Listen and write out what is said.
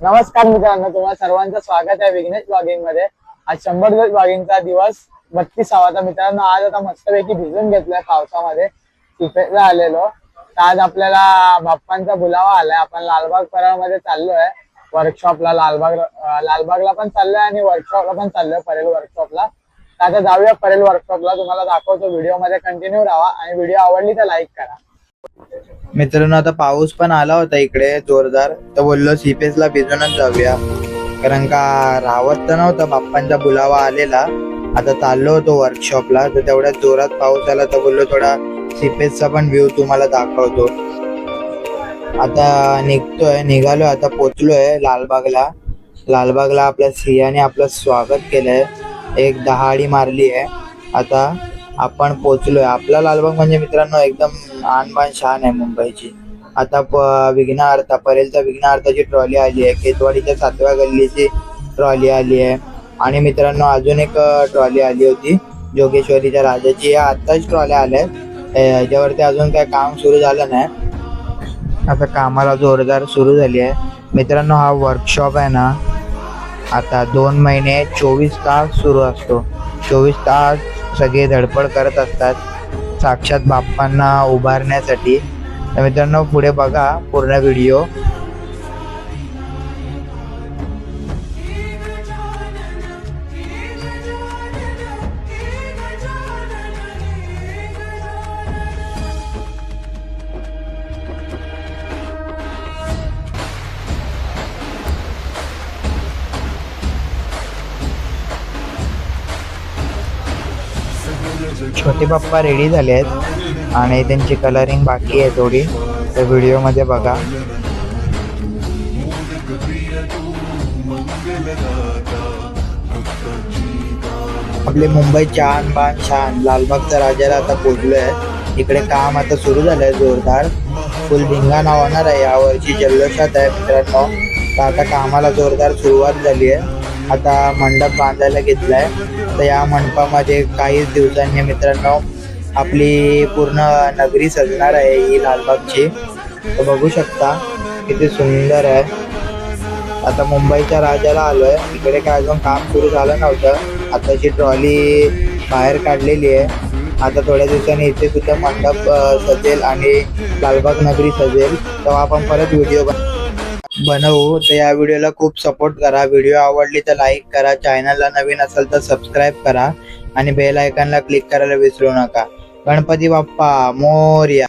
नमस्कार मित्रांनो, तुम्हाला सर्वांचं स्वागत आहे विघ्नेश ब्लॉगिंग मध्ये। आज 100 दिवस ब्लॉगिंगचा दिवस 32वा। मित्रांनो, आज आता मस्तपैकी भिजून घेतलाय पावसामध्ये, तिफेला आलेलो। तर आज आपल्याला बाप्पांचा बुलावा आलाय। आपण लालबाग परळमध्ये चाललोय वर्कशॉपला। लालबागला पण चाललोय आणि वर्कशॉपला पण चाललोय, परेल वर्कशॉपला। आता जाऊया परेल वर्कशॉपला, तुम्हाला दाखवतो। व्हिडिओ मध्ये कंटिन्यू राहा आणि व्हिडिओ आवडली तर लाईक करा। मित्रांनो, आता पाऊस पण आला होता इकडे जोरदार, तर बोललो सीपेसला भिजूनच जाऊया, कारण का राहत तर नव्हतं, बाप्पांचा बुलावा आलेला। आता चाललो होतो वर्कशॉपला, तर तेवढ्यात जोरात पाऊस आला, तर बोललो थोडा सीपेसचा पण व्ह्यू तुम्हाला दाखवतो। आता निघालोय, आता पोचलोय लालबागला आपल्या सिंहाने आपलं स्वागत केलंय, एक दहाडी मारली आहे। आता आपण पोचलोय। आपला लालबाग म्हणजे मित्रांनो एकदम आणबाण शान आहे मुंबईची। आता परेलच्या विघ्नहर्ताची ट्रॉली आली आहे, केतवाडीच्या 7व्या गल्लीची ट्रॉली आली आहे, आणि मित्रांनो अजून एक ट्रॉली आली होती जोगेश्वरीच्या राजाची। या आत्ताच ट्रॉल्या आल्या, याच्यावरती अजून काय काम सुरू झालं नाही, आता कामाला जोरदार सुरू झाली आहे। मित्रांनो, हा वर्कशॉप आहे ना, आता 2 महिने 24 तास सुरू असतो। 24 तास सगळे धडपड करत असतात साक्षात बाप्पांना उभारण्यासाठी। तर मित्रांनो, पुढे बघा पूर्ण व्हिडिओ। छोटे बाप्पा रेडी झाले आहेत आणि त्यांची कलरिंग बाकी आहे थोडी, तर व्हिडिओ मध्ये बघा। आपले मुंबईचे आणबाण शान लालबागच्या राजाला आता पोहोचलोय। इकडे काम आता सुरू झालंय जोरदार, फुल धिंगाणा होणार आहे, यावर्षी जल्लोषात आहे मित्रांनो। तर आता कामाला जोरदार सुरुवात झाली आहे। आता मंडप बांधायला घेतलाय, तर या मंडपामध्ये काही दिवसांनी मित्रांनो आपली पूर्ण नगरी सजणार आहे ही लालबागची। तर बघू शकता किती सुंदर आहे। आता मुंबईच्या राजाला आलोय, इकडे काय अजून काम सुरू झालं नव्हतं, आताची ट्रॉली बाहेर काढलेली आहे। आता थोड्या दिवसांनी इथे सुद्धा मंडप सजेल आणि लालबाग नगरी सजेल, तेव्हा आपण परत व्हिडिओ बनवू। तर या व्हिडिओला खूप सपोर्ट करा, व्हिडिओ आवडली तर लाईक करा, चॅनलला नवीन असेल तर सबस्क्राईब करा आणि बेल आयकॉनला क्लिक करायला विसरू नका। गणपती बाप्पा मोरया।